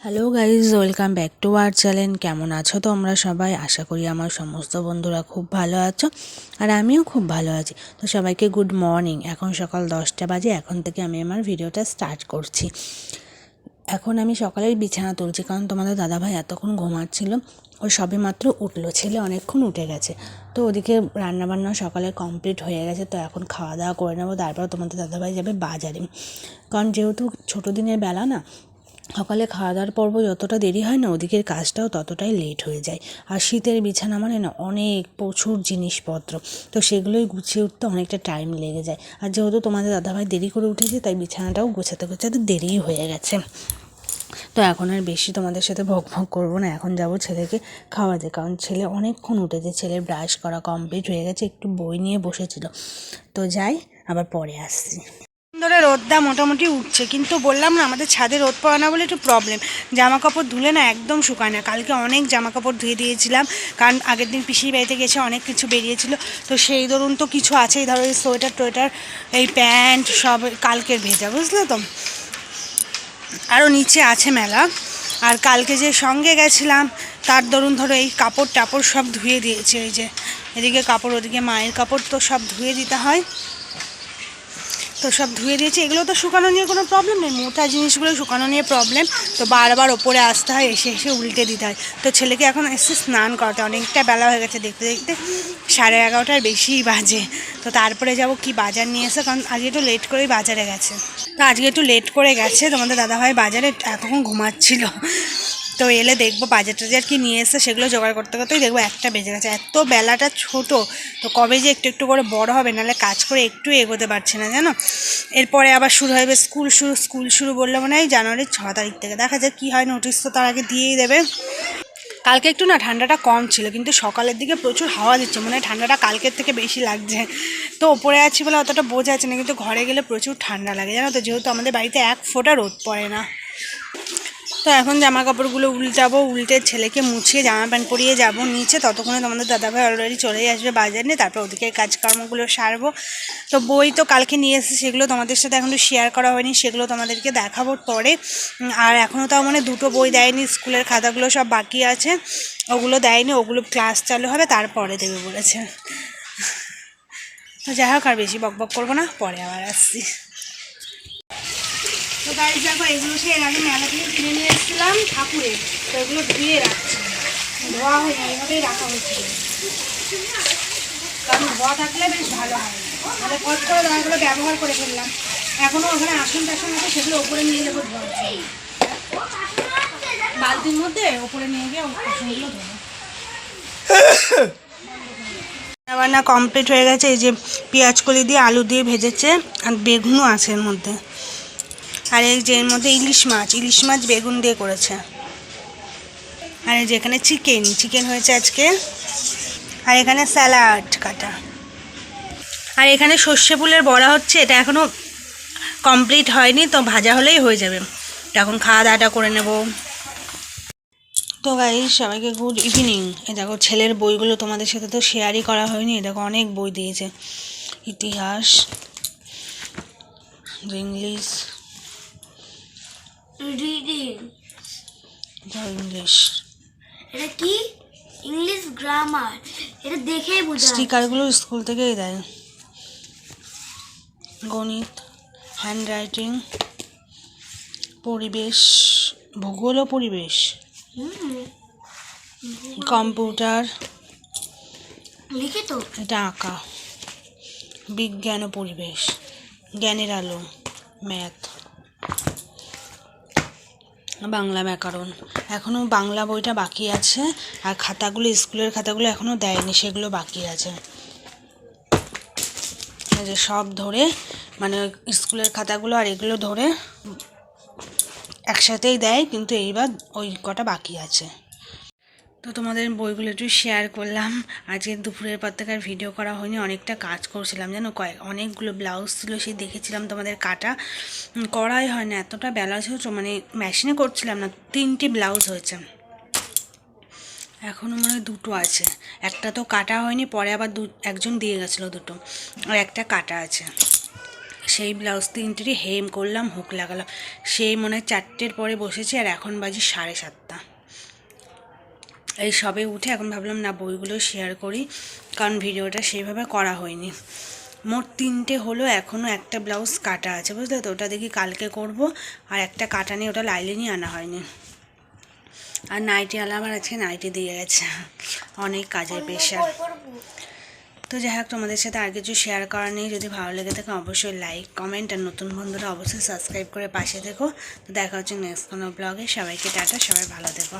Hello guys, welcome back to our channel. কেমন আছো তোমরা সবাই? আশা করি আমার সমস্ত বন্ধুরা খুব ভালো আছো, আর আমিও খুব ভালো আছি। তো সবাইকে গুড মর্নিং। এখন সকাল 10টা বাজে। এখন থেকে আমি আমার ভিডিওটা স্টার্ট করছি। এখন আমি সকালেই বিছানা তুলছি, কারণ তোমাদের দাদাভাই এতক্ষণ ঘুমাচ্ছিল। ও সবে মাত্র উঠলো, ছেলে অনেকক্ষণ উঠে গেছে। তো ওদিকে রান্নাবান্না সকালে কমপ্লিট হয়ে গেছে। তো এখন খাওয়া দাওয়া করে নেবো, তারপর তোমাদের দাদাভাই যাবে বাজারে। কারণ যেহেতু ছোটো দিনের বেলা না, সকালে খাওয়া দাওয়ার পর্ব যতটা দেরি হয় না, ওদিকের কাজটাও ততটাই লেট হয়ে যায়। আর শীতের বিছানা মানে না অনেক প্রচুর জিনিসপত্র, তো সেগুলোই গুছিয়ে উঠতে অনেকটা টাইম লেগে যায়। আর যেহেতু তোমাদের দাদাভাই দেরি করে উঠেছে, তাই বিছানাটাও গোছাতে গোছাতে দেরিই হয়ে গেছে। তো এখন আর বেশি তোমাদের সাথে ভক করবো না। এখন যাব ছেলেকে খাওয়াতে, কারণ ছেলে অনেকক্ষণ উঠেছে। ছেলের ব্রাশ করা কমপ্লিট হয়ে গেছে, একটু বই নিয়ে বসেছিল। তো যাই, আবার পরে আসছি। ধরে রোদটা মোটামুটি উঠছে, কিন্তু বললাম না আমাদের ছাদে রোদ পড়ে না বলে একটু প্রবলেম। জামা কাপড় ধুলে না একদম শুকায় না। কালকে অনেক জামা কাপড় ধুয়ে দিয়েছিলাম, কারণ আগের দিন পিসির বাড়িতে গেছে, অনেক কিছু বেরিয়েছিল। তো সেই ধরুন তো কিছু আছেই, ধরো এই সোয়েটার টোয়েটার, এই প্যান্ট সব কালকের ভেজা, বুঝলে তো। আরও নিচে আছে মেলা। আর কালকে যে সঙ্গে গেছিলাম, তার দরুন ধরো এই কাপড় টাপড় সব ধুয়ে দিয়েছে। এই যে এদিকে কাপড়, ওদিকে মায়ের কাপড়, তো সব ধুয়ে দিতে হয়। তো সব ধুয়ে দিয়েছি। এগুলো তো শুকানো নিয়ে কোনো প্রবলেম নেই, মোটা জিনিসগুলো শুকানো নিয়ে প্রবলেম। তো বারবার ওপরে আসতে হয়, এসে এসে উল্টে দিতে হয়। তো ছেলেকে এখন এসে স্নান করতে, অনেকটা বেলা হয়ে গেছে, দেখতে দেখতে 11:30টার বেশিই বাজে। তো তারপরে যাব কি বাজার নিয়ে এসে, কারণ আজকে একটু লেট করেই বাজারে গেছে। তো আজকে একটু লেট করে গেছে, তোমাদের দাদাভাই বাজারে এতক্ষণ ঘুমাচ্ছিল। তো এলে দেখবো বাজার টাজার কি নিয়ে এসে, সেগুলো জোগাড় করতে করতেই দেখবো 1টা বেজে গেছে। এত বেলাটা ছোট, তো কবে যে একটু একটু করে বড় হবে, নাহলে কাজ করে একটু এগোতে পারছে না জানো। এরপরে আবার শুরু হবে স্কুল শুরু বললে মনে হয় জানুয়ারির 6 তারিখ থেকে। দেখা যাক কী হয়, নোটিশ তো তার আগে দিয়েই দেবে। কালকে একটু না ঠান্ডাটা কম ছিল, কিন্তু সকালের দিকে প্রচুর হাওয়া দিচ্ছে, মনে হয় ঠান্ডাটা কালকের থেকে বেশি লাগছে। তো ওপরে আছি বলে অতটা বোঝা যাচ্ছে না, কিন্তু ঘরে গেলে প্রচুর ঠান্ডা লাগে জানো তো, যেহেতু আমাদের বাড়িতে এক ফোঁটা রোদ পড়ে না। তো এখন জামা কাপড়গুলো উল্টাবো, উল্টে ছেলেকে মুছিয়ে জামা প্যান্ট পরিয়ে যাবো নিচে। ততক্ষণে তোমাদের দাদাভাই অলরেডি চলেই আসবে বাজার নিয়ে, তারপর ওদিকে কাজকর্মগুলো সারবো। তো বই তো কালকে নিয়ে এসেছে, সেগুলো তোমাদের সাথে এখন শেয়ার করা হয়নি, সেগুলো তোমাদেরকে দেখাবো পরে। আর এখনও তাও মানে 2টো বই দেয়নি, স্কুলের খাতাগুলো সব বাকি আছে, ওগুলো দেয়নি, ওগুলো ক্লাস চালু হবে তারপরে দেবে বলেছে। তো যাই হোক, আর বেশি বকবক করবো না, পরে আবার আসছি। তো গাড়ি দেখো, এগুলো সে এর আগে মেলা থেকে কিনে নিয়ে এসেছিলাম ঠাকুরের, তো এগুলো ধুয়ে রাখছি, ধোয়া হয়নি, এইভাবেই রাখা হয়েছিল। কারণ ধোয়া থাকলে বেশ ভালো হয়, তাহলে ফট করে দাঁড়াগুলো ব্যবহার করে ফেললাম। এখনও ওখানে আসন টাসন আছে, সেগুলো ওপরে নিয়ে যাবো ধোয়া, বালতির মধ্যে ওপরে নিয়ে গিয়ে আসনগুলো ধোবো। রান্না কমপ্লিট হয়ে গেছে। এই যে পেঁয়াজ কলি দিয়ে আলু দিয়ে ভেজেছে, আর বেগুনও আছে এর মধ্যে। আর এই যে এর মধ্যে ইলিশ মাছ বেগুন দিয়ে করেছে। আর এই যে এখানে চিকেন হয়েছে আজকে। আর এখানে স্যালাড কাটা। আর এখানে সর্ষে ফুলের বড়া হচ্ছে, এটা এখনও কমপ্লিট হয়নি, তো ভাজা হলেই হয়ে যাবে। এখন খাওয়া দাওয়াটা করে নেব। তো গাইস, সবাইকে গুড ইভিনিং। এ দেখো ছেলের বইগুলো তোমাদের সাথে তো শেয়ারই করা হয়নি। দেখো অনেক বই দিয়েছে, ইতিহাস, ইংলিশ, ইংলিশ, এটা কি ইংলিশ গ্রামার, এটা দেখেই বোঝা যাচ্ছে। স্টিকারগুলো স্কুল থেকেই দেয়। গণিত, হ্যান্ড রাইটিং, পরিবেশ, ভূগোল ও পরিবেশ, কম্পিউটার, লিখিত, এটা আঁকা, বিজ্ঞান ও পরিবেশ, জ্ঞানের আলো, ম্যাথ, বাংলা ব্যাকরণ। এখনও বাংলা বইটা বাকি আছে, আর খাতাগুলো স্কুলের খাতাগুলো এখনও দেয়নি, সেগুলো বাকি আছে। যে সব ধরে মানে স্কুলের খাতাগুলো আর এগুলো ধরে একসাথেই দেয়, কিন্তু এইবার ওই কটা বাকি আছে। তো তোমাদের বইগুলো একটু শেয়ার করলাম। আজকে দুপুরের পর থেকে আর ভিডিও করা হয়নি, অনেকটা কাজ করছিলাম জানো, অনেকগুলো ব্লাউজ ছিল, সেই দেখেছিলাম তোমাদের কাটা, করাই হয় না, এতটা বেলা ছিল, মানে মেশিনে করছিলাম না। 3টি ব্লাউজ হয়েছে, এখনও মনে হয় 2টো আছে। একটা তো কাটা হয়নি, পরে আবার একজন দিয়ে গেছিলো 2টো, আর একটা কাটা আছে, সেই ব্লাউজ 3টেরই হেম করলাম, হুক লাগালাম। সেই মনে হয় 4টের পরে বসেছি, আর এখন বাজে 7:30। এই সবে উঠে এখন ভাবলাম না বইগুলো শেয়ার করি, কারণ ভিডিওটা সেইভাবে করা হয়নি। মোট 3টে হলো, এখনও একটা ব্লাউজ কাটা আছে, বুঝলে তো? ওটা দেখি কালকে করব। আর একটা কাটা নিয়ে ওটা লাইলিনই আনা হয়নি। আর নাইটি আলা আমার আজকে নাইটি দিয়ে গেছে, অনেক কাজের প্রেশার। তো যাই হোক, তোমাদের সাথে আর কিছু শেয়ার করা নেই। যদি ভালো লেগে থাকে অবশ্যই লাইক, কমেন্ট, আর নতুন বন্ধুরা অবশ্যই সাবস্ক্রাইব করে পাশে থেকো। তো দেখা হচ্ছে নেক্সট কোনো ব্লগে। সবাইকে টাটা, সবাই ভালো থেকো।